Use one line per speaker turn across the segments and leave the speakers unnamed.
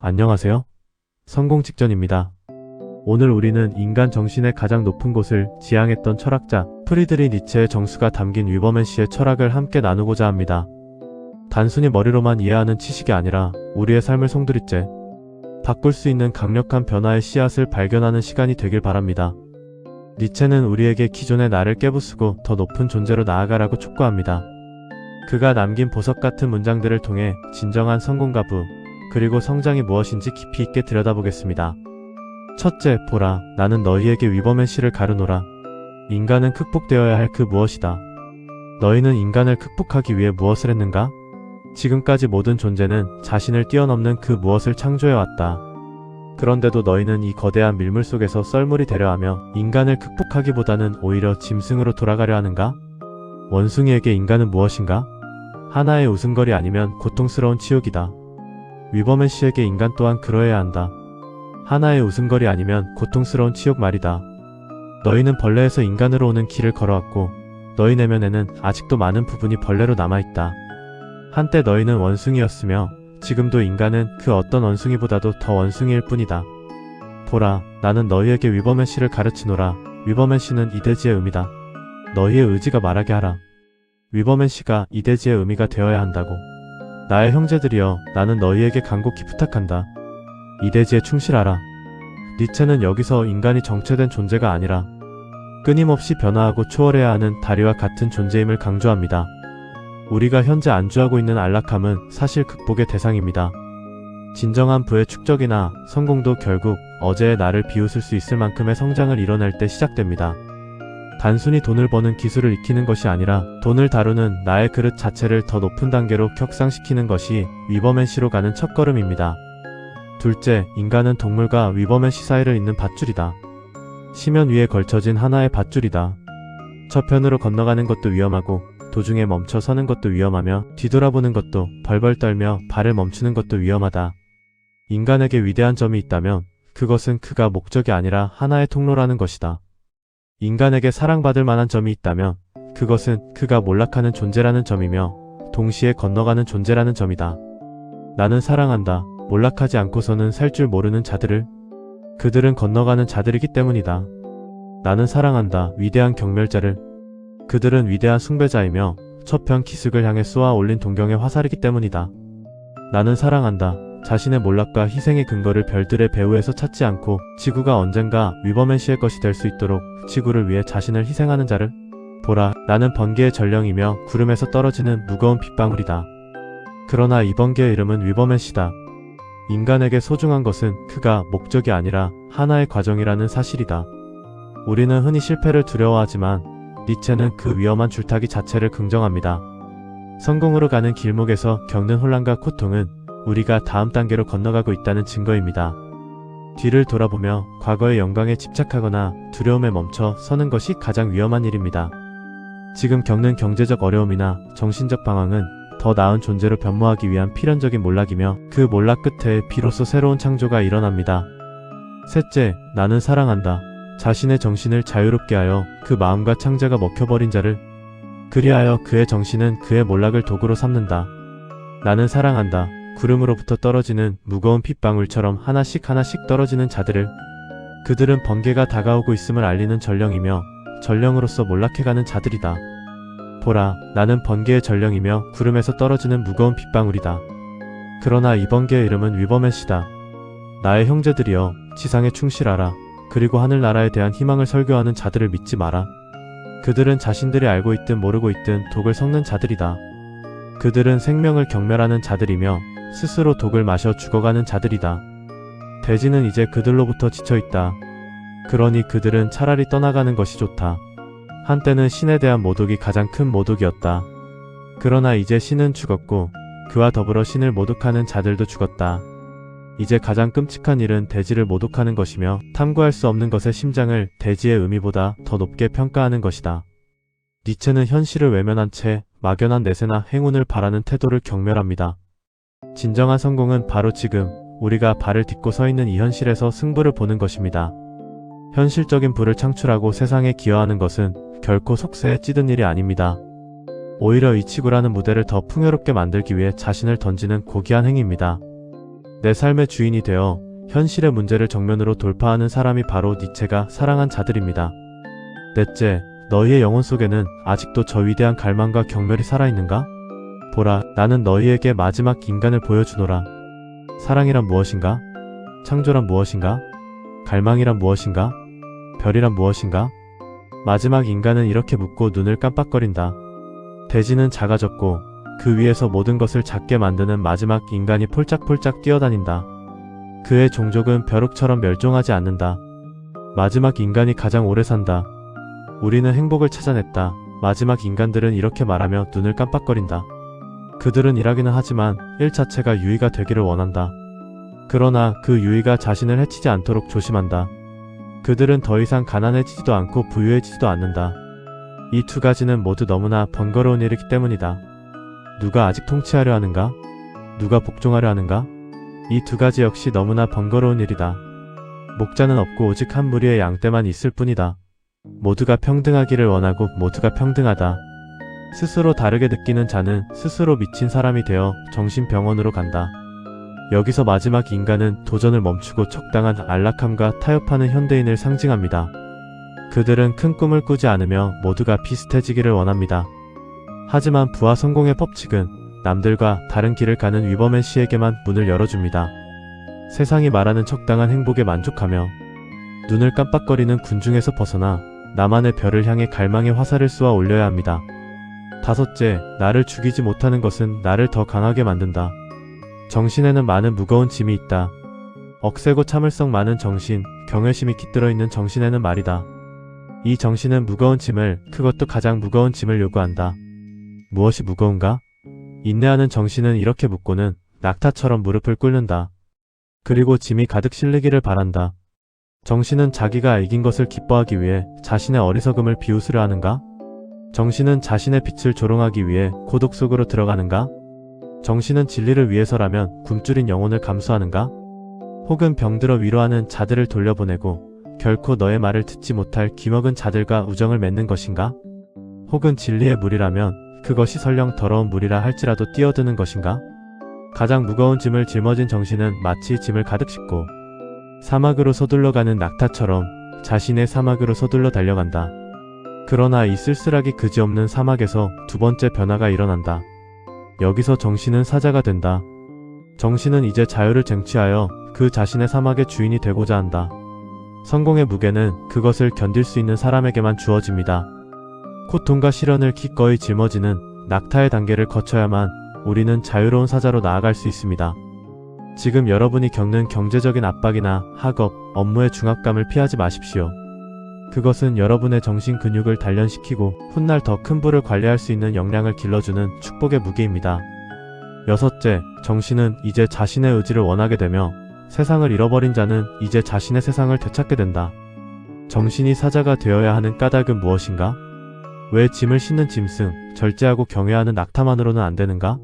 안녕하세요. 성공 직전입니다. 오늘 우리는 인간 정신의 가장 높은 곳을 지향했던 철학자 프리드리 니체의 정수가 담긴 위버맨 시의 철학을 함께 나누고자 합니다. 단순히 머리로만 이해하는 지식이 아니라 우리의 삶을 송두리째 바꿀 수 있는 강력한 변화의 씨앗을 발견하는 시간이 되길 바랍니다. 니체는 우리에게 기존의 나를 깨부수고 더 높은 존재로 나아가라고 촉구합니다. 그가 남긴 보석 같은 문장들을 통해 진정한 성공과 부, 그리고 성장이 무엇인지 깊이 있게 들여다보겠습니다. 첫째, 보라, 나는 너희에게 위버맨 시를 가르노라. 인간은 극복되어야 할 그 무엇이다. 너희는 인간을 극복하기 위해 무엇을 했는가? 지금까지 모든 존재는 자신을 뛰어넘는 그 무엇을 창조해왔다. 그런데도 너희는 이 거대한 밀물 속에서 썰물이 되려 하며 인간을 극복하기보다는 오히려 짐승으로 돌아가려 하는가? 원숭이에게 인간은 무엇인가? 하나의 웃음거리 아니면 고통스러운 치욕이다. 위버맨 시에게 인간 또한 그러해야 한다. 하나의 웃음거리 아니면 고통스러운 치욕 말이다. 너희는 벌레에서 인간으로 오는 길을 걸어왔고 너희 내면에는 아직도 많은 부분이 벌레로 남아있다. 한때 너희는 원숭이였으며 지금도 인간은 그 어떤 원숭이보다도 더 원숭이일 뿐이다. 보라, 나는 너희에게 위버맨 시를 가르치노라. 위버맨 시는 이대지의 의미다. 너희의 의지가 말하게 하라. 위버맨 시가 이대지의 의미가 되어야 한다고. 나의 형제들이여, 나는 너희에게 간곡히 부탁한다. 이대지에 충실하라. 니체는 여기서 인간이 정체된 존재가 아니라 끊임없이 변화하고 초월해야 하는 다리와 같은 존재임을 강조합니다. 우리가 현재 안주하고 있는 안락함은 사실 극복의 대상입니다. 진정한 부의 축적이나 성공도 결국 어제의 나를 비웃을 수 있을 만큼의 성장을 이뤄낼 때 시작됩니다. 단순히 돈을 버는 기술을 익히는 것이 아니라 돈을 다루는 나의 그릇 자체를 더 높은 단계로 격상시키는 것이 위버맨 시로 가는 첫걸음입니다. 둘째, 인간은 동물과 위버맨 시 사이를 잇는 밧줄이다. 시면 위에 걸쳐진 하나의 밧줄이다. 저편으로 건너가는 것도 위험하고 도중에 멈춰 서는 것도 위험하며 뒤돌아보는 것도, 벌벌 떨며 발을 멈추는 것도 위험하다. 인간에게 위대한 점이 있다면 그것은 그가 목적이 아니라 하나의 통로라는 것이다. 인간에게 사랑받을 만한 점이 있다면 그것은 그가 몰락하는 존재라는 점이며 동시에 건너가는 존재라는 점이다. 나는 사랑한다. 몰락하지 않고서는 살 줄 모르는 자들을. 그들은 건너가는 자들이기 때문이다. 나는 사랑한다. 위대한 경멸자를. 그들은 위대한 숭배자이며 저편 기슭을 향해 쏘아 올린 동경의 화살이기 때문이다. 나는 사랑한다. 자신의 몰락과 희생의 근거를 별들의 배후에서 찾지 않고 지구가 언젠가 위버맨 시의 것이 될 수 있도록 지구를 위해 자신을 희생하는 자를. 보라, 나는 번개의 전령이며 구름에서 떨어지는 무거운 빗방울이다. 그러나 이 번개의 이름은 위버맨 시다. 인간에게 소중한 것은 그가 목적이 아니라 하나의 과정이라는 사실이다. 우리는 흔히 실패를 두려워하지만 니체는 그 위험한 줄타기 자체를 긍정합니다. 성공으로 가는 길목에서 겪는 혼란과 고통은 우리가 다음 단계로 건너가고 있다는 증거입니다. 뒤를 돌아보며 과거의 영광에 집착하거나 두려움에 멈춰 서는 것이 가장 위험한 일입니다. 지금 겪는 경제적 어려움이나 정신적 방황은 더 나은 존재로 변모하기 위한 필연적인 몰락이며 그 몰락 끝에 비로소 새로운 창조가 일어납니다. 셋째, 나는 사랑한다. 자신의 정신을 자유롭게 하여 그 마음과 창자가 먹혀버린 자를. 그리하여 그의 정신은 그의 몰락을 도구로 삼는다. 나는 사랑한다. 구름으로부터 떨어지는 무거운 핏방울처럼 하나씩 떨어지는 자들을. 그들은 번개가 다가오고 있음을 알리는 전령이며 전령으로서 몰락해가는 자들이다. 보라, 나는 번개의 전령이며 구름에서 떨어지는 무거운 빗방울이다. 그러나 이 번개의 이름은 위버맨 시다. 나의 형제들이여, 지상에 충실하라. 그리고 하늘나라에 대한 희망을 설교하는 자들을 믿지 마라. 그들은 자신들이 알고 있든 모르고 있든 독을 섞는 자들이다. 그들은 생명을 경멸하는 자들이며 스스로 독을 마셔 죽어가는 자들이다. 대지는 이제 그들로부터 지쳐있다. 그러니 그들은 차라리 떠나가는 것이 좋다. 한때는 신에 대한 모독이 가장 큰 모독이었다. 그러나 이제 신은 죽었고 그와 더불어 신을 모독하는 자들도 죽었다. 이제 가장 끔찍한 일은 대지를 모독하는 것이며 탐구할 수 없는 것의 심장을 대지의 의미보다 더 높게 평가하는 것이다. 니체는 현실을 외면한 채 막연한 내세나 행운을 바라는 태도를 경멸합니다. 진정한 성공은 바로 지금 우리가 발을 딛고 서 있는 이 현실에서 승부를 보는 것입니다. 현실적인 부를 창출하고 세상에 기여하는 것은 결코 속세에 찌든 일이 아닙니다. 오히려 이 지구라는 무대를 더 풍요롭게 만들기 위해 자신을 던지는 고귀한 행위입니다. 내 삶의 주인이 되어 현실의 문제를 정면으로 돌파하는 사람이 바로 니체가 사랑한 자들입니다. 넷째, 너희의 영혼 속에는 아직도 저 위대한 갈망과 경멸이 살아있는가? 보라, 나는 너희에게 마지막 인간을 보여주노라. 사랑이란 무엇인가? 창조란 무엇인가? 갈망이란 무엇인가? 별이란 무엇인가? 마지막 인간은 이렇게 묻고 눈을 깜빡거린다. 대지는 작아졌고 그 위에서 모든 것을 작게 만드는 마지막 인간이 폴짝폴짝 뛰어다닌다. 그의 종족은 벼룩처럼 멸종하지 않는다. 마지막 인간이 가장 오래 산다. 우리는 행복을 찾아냈다. 마지막 인간들은 이렇게 말하며 눈을 깜빡거린다. 그들은 일하기는 하지만 일 자체가 유의가 되기를 원한다. 그러나 그 유의가 자신을 해치지 않도록 조심한다. 그들은 더 이상 가난해지지도 않고 부유해지지도 않는다. 이 두 가지는 모두 너무나 번거로운 일이기 때문이다. 누가 아직 통치하려 하는가? 누가 복종하려 하는가? 이 두 가지 역시 너무나 번거로운 일이다. 목자는 없고 오직 한 무리의 양떼만 있을 뿐이다. 모두가 평등하기를 원하고 모두가 평등하다. 스스로 다르게 느끼는 자는 스스로 미친 사람이 되어 정신병원으로 간다. 여기서 마지막 인간은 도전을 멈추고 적당한 안락함과 타협하는 현대인을 상징합니다. 그들은 큰 꿈을 꾸지 않으며 모두가 비슷해지기를 원합니다. 하지만 부와 성공의 법칙은 남들과 다른 길을 가는 위버맨 씨에게만 문을 열어줍니다. 세상이 말하는 적당한 행복에 만족하며 눈을 깜빡거리는 군중에서 벗어나 나만의 별을 향해 갈망의 화살을 쏘아 올려야 합니다. 다섯째, 나를 죽이지 못하는 것은 나를 더 강하게 만든다. 정신에는 많은 무거운 짐이 있다. 억세고 참을성 많은 정신, 경외심이 깃들어 있는 정신에는 말이다. 이 정신은 무거운 짐을, 그것도 가장 무거운 짐을 요구한다. 무엇이 무거운가? 인내하는 정신은 이렇게 묻고는 낙타처럼 무릎을 꿇는다. 그리고 짐이 가득 실리기를 바란다. 정신은 자기가 이긴 것을 기뻐하기 위해 자신의 어리석음을 비웃으려 하는가? 정신은 자신의 빛을 조롱하기 위해 고독 속으로 들어가는가? 정신은 진리를 위해서라면 굶주린 영혼을 감수하는가? 혹은 병들어 위로하는 자들을 돌려보내고 결코 너의 말을 듣지 못할 기먹은 자들과 우정을 맺는 것인가? 혹은 진리의 물이라면 그것이 설령 더러운 물이라 할지라도 뛰어드는 것인가? 가장 무거운 짐을 짊어진 정신은 마치 짐을 가득 싣고 사막으로 서둘러가는 낙타처럼 자신의 사막으로 서둘러 달려간다. 그러나 이 쓸쓸하기 그지없는 사막에서 두 번째 변화가 일어난다. 여기서 정신은 사자가 된다. 정신은 이제 자유를 쟁취하여 그 자신의 사막의 주인이 되고자 한다. 성공의 무게는 그것을 견딜 수 있는 사람에게만 주어집니다. 고통과 시련을 기꺼이 짊어지는 낙타의 단계를 거쳐야만 우리는 자유로운 사자로 나아갈 수 있습니다. 지금 여러분이 겪는 경제적인 압박이나 학업, 업무의 중압감을 피하지 마십시오. 그것은 여러분의 정신 근육을 단련시키고 훗날 더 큰 부를 관리할 수 있는 역량을 길러주는 축복의 무기입니다. 여섯째, 정신은 이제 자신의 의지를 원하게 되며 세상을 잃어버린 자는 이제 자신의 세상을 되찾게 된다. 정신이 사자가 되어야 하는 까닭은 무엇인가? 왜 짐을 싣는 짐승, 절제하고 경외하는 낙타만으로는 안 되는가?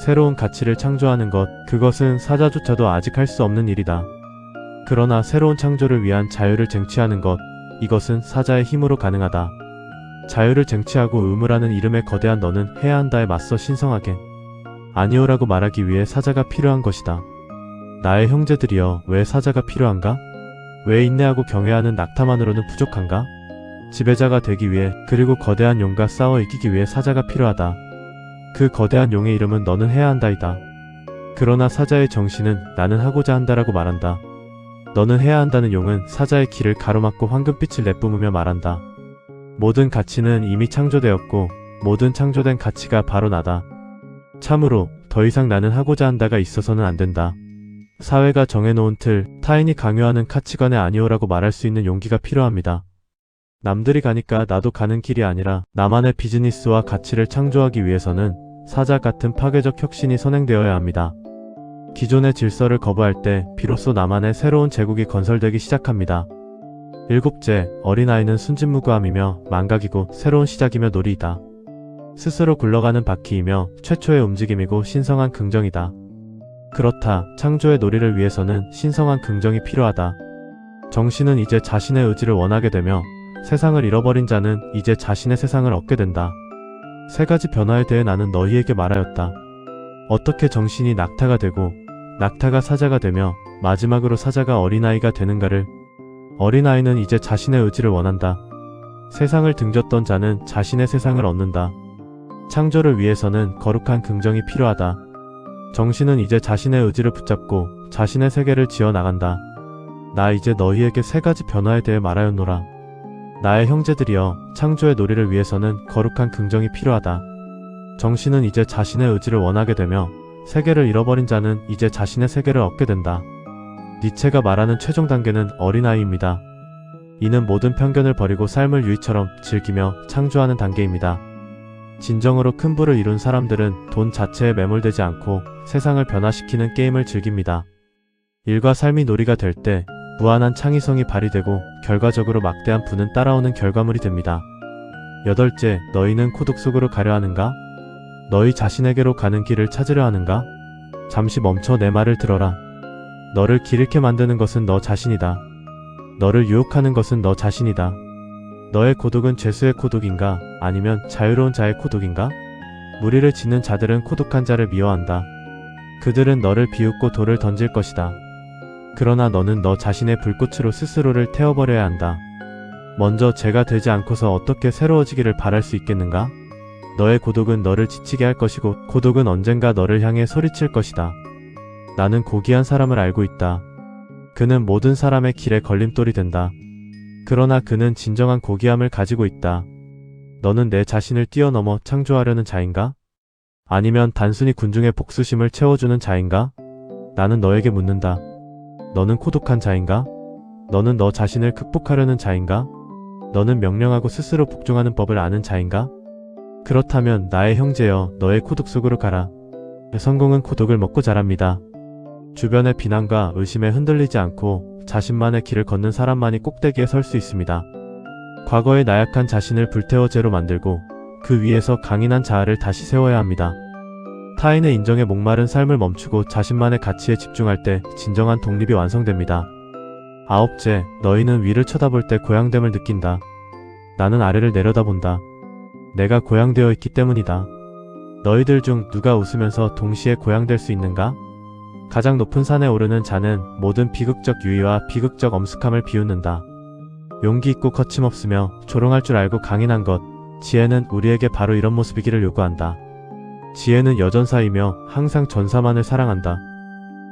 새로운 가치를 창조하는 것, 그것은 사자조차도 아직 할 수 없는 일이다. 그러나 새로운 창조를 위한 자유를 쟁취하는 것, 이것은 사자의 힘으로 가능하다. 자유를 쟁취하고 의무라는 이름의 거대한 너는 해야 한다에 맞서 신성하게 아니오라고 말하기 위해 사자가 필요한 것이다. 나의 형제들이여, 왜 사자가 필요한가? 왜 인내하고 경외하는 낙타만으로는 부족한가? 지배자가 되기 위해, 그리고 거대한 용과 싸워 이기기 위해 사자가 필요하다. 그 거대한 용의 이름은 너는 해야 한다이다. 그러나 사자의 정신은 나는 하고자 한다라고 말한다. 너는 해야 한다는 용은 사자의 길을 가로막고 황금빛을 내뿜으며 말한다. 모든 가치는 이미 창조되었고 모든 창조된 가치가 바로 나다. 참으로 더 이상 나는 하고자 한다가 있어서는 안 된다. 사회가 정해놓은 틀, 타인이 강요하는 가치관에 아니오라고 말할 수 있는 용기가 필요합니다. 남들이 가니까 나도 가는 길이 아니라 나만의 비즈니스와 가치를 창조하기 위해서는 사자 같은 파괴적 혁신이 선행되어야 합니다. 기존의 질서를 거부할 때 비로소 나만의 새로운 제국이 건설되기 시작합니다. 일곱째, 어린아이는 순진무구함이며 망각이고 새로운 시작이며 놀이이다. 스스로 굴러가는 바퀴이며 최초의 움직임이고 신성한 긍정이다. 그렇다, 창조의 놀이를 위해서는 신성한 긍정이 필요하다. 정신은 이제 자신의 의지를 원하게 되며 세상을 잃어버린 자는 이제 자신의 세상을 얻게 된다. 세 가지 변화에 대해 나는 너희에게 말하였다. 어떻게 정신이 낙타가 되고 낙타가 사자가 되며 마지막으로 사자가 어린아이가 되는가를. 어린아이는 이제 자신의 의지를 원한다. 세상을 등졌던 자는 자신의 세상을 얻는다. 창조를 위해서는 거룩한 긍정이 필요하다. 정신은 이제 자신의 의지를 붙잡고 자신의 세계를 지어나간다. 나 이제 너희에게 세 가지 변화에 대해 말하였노라. 나의 형제들이여, 창조의 놀이를 위해서는 거룩한 긍정이 필요하다. 정신은 이제 자신의 의지를 원하게 되며 세계를 잃어버린 자는 이제 자신의 세계를 얻게 된다. 니체가 말하는 최종 단계는 어린아이입니다. 이는 모든 편견을 버리고 삶을 유의처럼 즐기며 창조하는 단계입니다. 진정으로 큰 부를 이룬 사람들은 돈 자체에 매몰되지 않고 세상을 변화시키는 게임을 즐깁니다. 일과 삶이 놀이가 될 때 무한한 창의성이 발휘되고 결과적으로 막대한 부는 따라오는 결과물이 됩니다. 8째, 너희는 고독 속으로 가려 하는가? 너희 자신에게로 가는 길을 찾으려 하는가? 잠시 멈춰 내 말을 들어라. 너를 길 잃게 만드는 것은 너 자신이다. 너를 유혹하는 것은 너 자신이다. 너의 고독은 죄수의 고독인가? 아니면 자유로운 자의 고독인가? 무리를 짓는 자들은 고독한 자를 미워한다. 그들은 너를 비웃고 돌을 던질 것이다. 그러나 너는 너 자신의 불꽃으로 스스로를 태워버려야 한다. 먼저 죄가 되지 않고서 어떻게 새로워지기를 바랄 수 있겠는가? 너의 고독은 너를 지치게 할 것이고 고독은 언젠가 너를 향해 소리칠 것이다. 나는 고귀한 사람을 알고 있다. 그는 모든 사람의 길에 걸림돌이 된다. 그러나 그는 진정한 고귀함을 가지고 있다. 너는 내 자신을 뛰어넘어 창조하려는 자인가? 아니면 단순히 군중의 복수심을 채워주는 자인가? 나는 너에게 묻는다. 너는 고독한 자인가? 너는 너 자신을 극복하려는 자인가? 너는 명령하고 스스로 복종하는 법을 아는 자인가? 그렇다면 나의 형제여, 너의 고독 속으로 가라. 성공은 고독을 먹고 자랍니다. 주변의 비난과 의심에 흔들리지 않고 자신만의 길을 걷는 사람만이 꼭대기에 설 수 있습니다. 과거의 나약한 자신을 불태워 죄로 만들고 그 위에서 강인한 자아를 다시 세워야 합니다. 타인의 인정에 목마른 삶을 멈추고 자신만의 가치에 집중할 때 진정한 독립이 완성됩니다. 9째, 너희는 위를 쳐다볼 때 고향됨을 느낀다. 나는 아래를 내려다본다. 내가 고향되어 있기 때문이다. 너희들 중 누가 웃으면서 동시에 고향될 수 있는가? 가장 높은 산에 오르는 자는 모든 비극적 유의와 비극적 엄숙함을 비웃는다. 용기 있고 거침없으며 조롱할 줄 알고 강인한 것, 지혜는 우리에게 바로 이런 모습이기를 요구한다. 지혜는 여전사이며 항상 전사만을 사랑한다.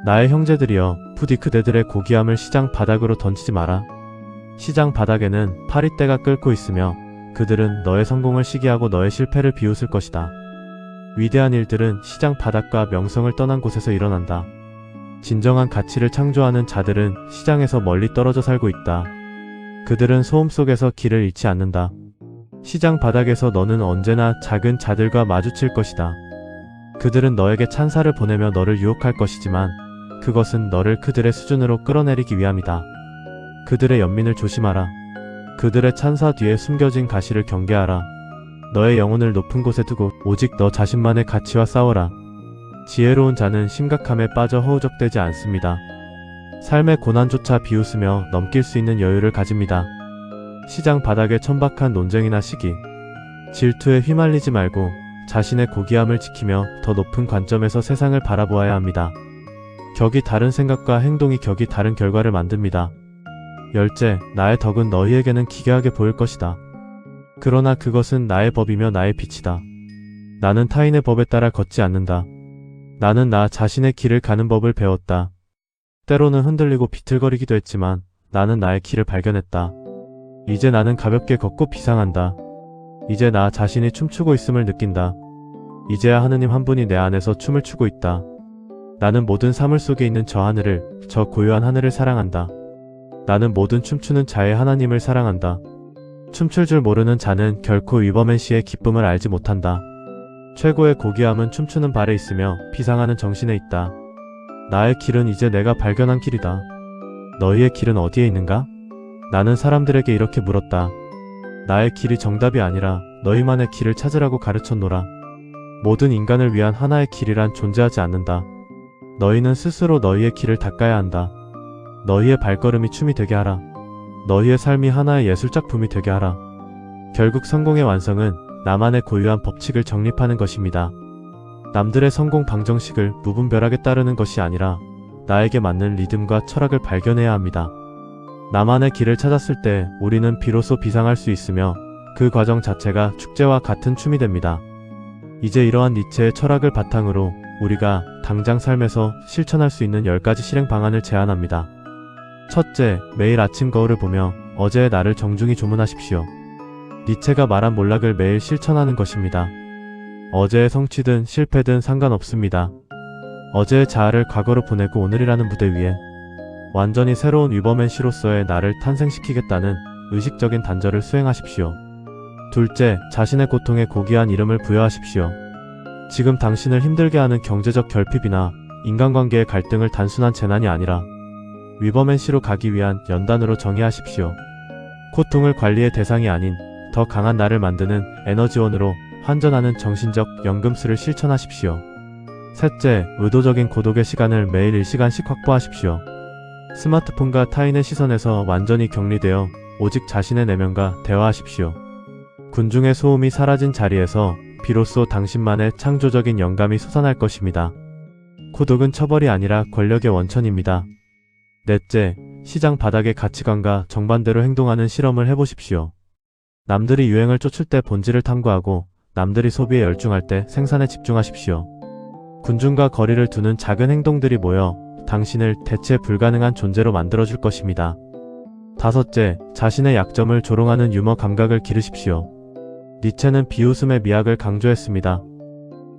나의 형제들이여, 부디 그대들의 고귀함을 시장 바닥으로 던지지 마라. 시장 바닥에는 파리떼가 끓고 있으며 그들은 너의 성공을 시기하고 너의 실패를 비웃을 것이다. 위대한 일들은 시장 바닥과 명성을 떠난 곳에서 일어난다. 진정한 가치를 창조하는 자들은 시장에서 멀리 떨어져 살고 있다. 그들은 소음 속에서 길을 잃지 않는다. 시장 바닥에서 너는 언제나 작은 자들과 마주칠 것이다. 그들은 너에게 찬사를 보내며 너를 유혹할 것이지만 그것은 너를 그들의 수준으로 끌어내리기 위함이다. 그들의 연민을 조심하라. 그들의 찬사 뒤에 숨겨진 가시를 경계하라. 너의 영혼을 높은 곳에 두고 오직 너 자신만의 가치와 싸워라. 지혜로운 자는 심각함에 빠져 허우적대지 않습니다. 삶의 고난조차 비웃으며 넘길 수 있는 여유를 가집니다. 시장 바닥의 천박한 논쟁이나 시기, 질투에 휘말리지 말고 자신의 고귀함을 지키며 더 높은 관점에서 세상을 바라보아야 합니다. 격이 다른 생각과 행동이 격이 다른 결과를 만듭니다. 10째, 나의 덕은 너희에게는 기괴하게 보일 것이다. 그러나 그것은 나의 법이며 나의 빛이다. 나는 타인의 법에 따라 걷지 않는다. 나는 나 자신의 길을 가는 법을 배웠다. 때로는 흔들리고 비틀거리기도 했지만 나는 나의 길을 발견했다. 이제 나는 가볍게 걷고 비상한다. 이제 나 자신이 춤추고 있음을 느낀다. 이제야 하느님 한 분이 내 안에서 춤을 추고 있다. 나는 모든 사물 속에 있는 저 하늘을, 저 고요한 하늘을 사랑한다. 나는 모든 춤추는 자의 하나님을 사랑한다. 춤출 줄 모르는 자는 결코 위버맨 씨의 기쁨을 알지 못한다. 최고의 고귀함은 춤추는 발에 있으며 비상하는 정신에 있다. 나의 길은 이제 내가 발견한 길이다. 너희의 길은 어디에 있는가? 나는 사람들에게 이렇게 물었다. 나의 길이 정답이 아니라 너희만의 길을 찾으라고 가르쳤노라. 모든 인간을 위한 하나의 길이란 존재하지 않는다. 너희는 스스로 너희의 길을 닦아야 한다. 너희의 발걸음이 춤이 되게 하라. 너희의 삶이 하나의 예술작품이 되게 하라. 결국 성공의 완성은 나만의 고유한 법칙을 정립하는 것입니다. 남들의 성공 방정식을 무분별하게 따르는 것이 아니라 나에게 맞는 리듬과 철학을 발견해야 합니다. 나만의 길을 찾았을 때 우리는 비로소 비상할 수 있으며 그 과정 자체가 축제와 같은 춤이 됩니다. 이제 이러한 니체의 철학을 바탕으로 우리가 당장 삶에서 실천할 수 있는 10가지 실행 방안을 제안합니다. 첫째, 매일 아침 거울을 보며 어제의 나를 정중히 조문하십시오. 니체가 말한 몰락을 매일 실천하는 것입니다. 어제의 성취든 실패든 상관없습니다. 어제의 자아를 과거로 보내고 오늘이라는 무대 위에 완전히 새로운 위버맨 씨로서의 나를 탄생시키겠다는 의식적인 단절을 수행하십시오. 둘째, 자신의 고통에 고귀한 이름을 부여하십시오. 지금 당신을 힘들게 하는 경제적 결핍이나 인간관계의 갈등을 단순한 재난이 아니라 위버맨 씨로 가기 위한 연단으로 정의하십시오. 고통을 관리의 대상이 아닌 더 강한 나를 만드는 에너지원으로 환전하는 정신적 연금술을 실천하십시오. 셋째, 의도적인 고독의 시간을 매일 1시간씩 확보하십시오. 스마트폰과 타인의 시선에서 완전히 격리되어 오직 자신의 내면과 대화하십시오. 군중의 소음이 사라진 자리에서 비로소 당신만의 창조적인 영감이 솟아날 것입니다. 고독은 처벌이 아니라 권력의 원천입니다. 넷째, 시장 바닥의 가치관과 정반대로 행동하는 실험을 해보십시오. 남들이 유행을 쫓을 때 본질을 탐구하고 남들이 소비에 열중할 때 생산에 집중하십시오. 군중과 거리를 두는 작은 행동들이 모여 당신을 대체 불가능한 존재로 만들어줄 것입니다. 다섯째, 자신의 약점을 조롱하는 유머 감각을 기르십시오. 니체는 비웃음의 미학을 강조했습니다.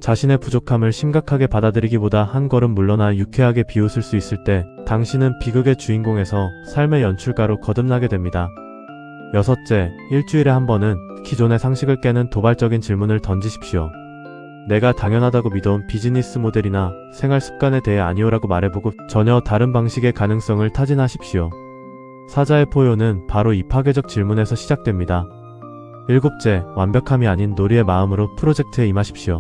자신의 부족함을 심각하게 받아들이기보다 한 걸음 물러나 유쾌하게 비웃을 수 있을 때 당신은 비극의 주인공에서 삶의 연출가로 거듭나게 됩니다. 여섯째, 일주일에 한 번은 기존의 상식을 깨는 도발적인 질문을 던지십시오. 내가 당연하다고 믿어온 비즈니스 모델이나 생활 습관에 대해 아니오라고 말해보고 전혀 다른 방식의 가능성을 타진하십시오. 사자의 포효는 바로 이 파괴적 질문에서 시작됩니다. 일곱째, 완벽함이 아닌 놀이의 마음으로 프로젝트에 임하십시오.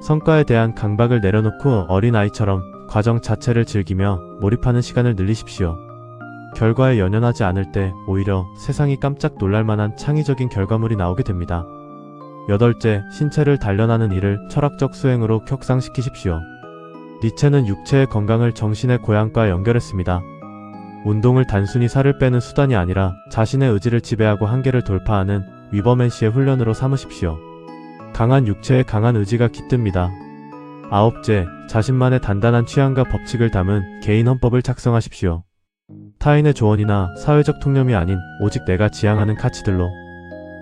성과에 대한 강박을 내려놓고 어린아이처럼 과정 자체를 즐기며 몰입하는 시간을 늘리십시오. 결과에 연연하지 않을 때 오히려 세상이 깜짝 놀랄만한 창의적인 결과물이 나오게 됩니다. 여덟째, 신체를 단련하는 일을 철학적 수행으로 격상시키십시오. 니체는 육체의 건강을 정신의 고향과 연결했습니다. 운동을 단순히 살을 빼는 수단이 아니라 자신의 의지를 지배하고 한계를 돌파하는 위버맨 씨의 훈련으로 삼으십시오. 강한 육체에 강한 의지가 깃듭니다. 아홉째, 자신만의 단단한 취향과 법칙을 담은 개인 헌법을 작성하십시오. 타인의 조언이나 사회적 통념이 아닌 오직 내가 지향하는 가치들로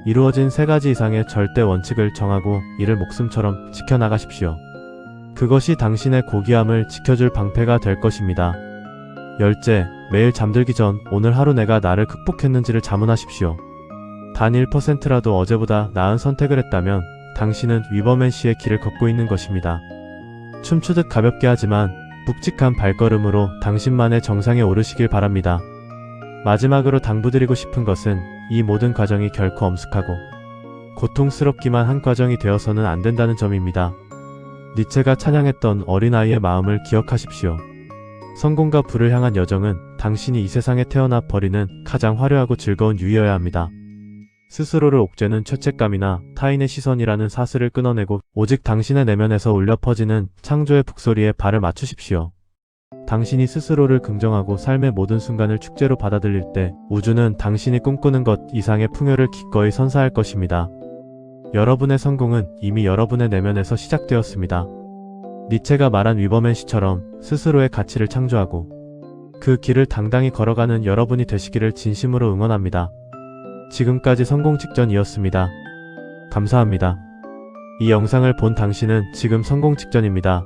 이루어진 3가지 이상의 절대 원칙을 정하고 이를 목숨처럼 지켜나가십시오. 그것이 당신의 고귀함을 지켜줄 방패가 될 것입니다. 열째, 매일 잠들기 전 오늘 하루 내가 나를 극복했는지를 자문하십시오. 단 1%라도 어제보다 나은 선택을 했다면 당신은 위버맨 씨의 길을 걷고 있는 것입니다. 춤추듯 가볍게 하지만 묵직한 발걸음으로 당신만의 정상에 오르시길 바랍니다. 마지막으로 당부드리고 싶은 것은 이 모든 과정이 결코 엄숙하고 고통스럽기만 한 과정이 되어서는 안 된다는 점입니다. 니체가 찬양했던 어린아이의 마음을 기억하십시오. 성공과 부를 향한 여정은 당신이 이 세상에 태어나 버리는 가장 화려하고 즐거운 유의여야 합니다. 스스로를 옥죄는 죄책감이나 타인의 시선이라는 사슬을 끊어내고 오직 당신의 내면에서 울려 퍼지는 창조의 북소리에 발을 맞추십시오. 당신이 스스로를 긍정하고 삶의 모든 순간을 축제로 받아들일 때 우주는 당신이 꿈꾸는 것 이상의 풍요를 기꺼이 선사할 것입니다. 여러분의 성공은 이미 여러분의 내면에서 시작되었습니다. 니체가 말한 위버맨 씨처럼 스스로의 가치를 창조하고 그 길을 당당히 걸어가는 여러분이 되시기를 진심으로 응원합니다. 지금까지 성공 직전이었습니다. 감사합니다. 이 영상을 본 당신은 지금 성공 직전입니다.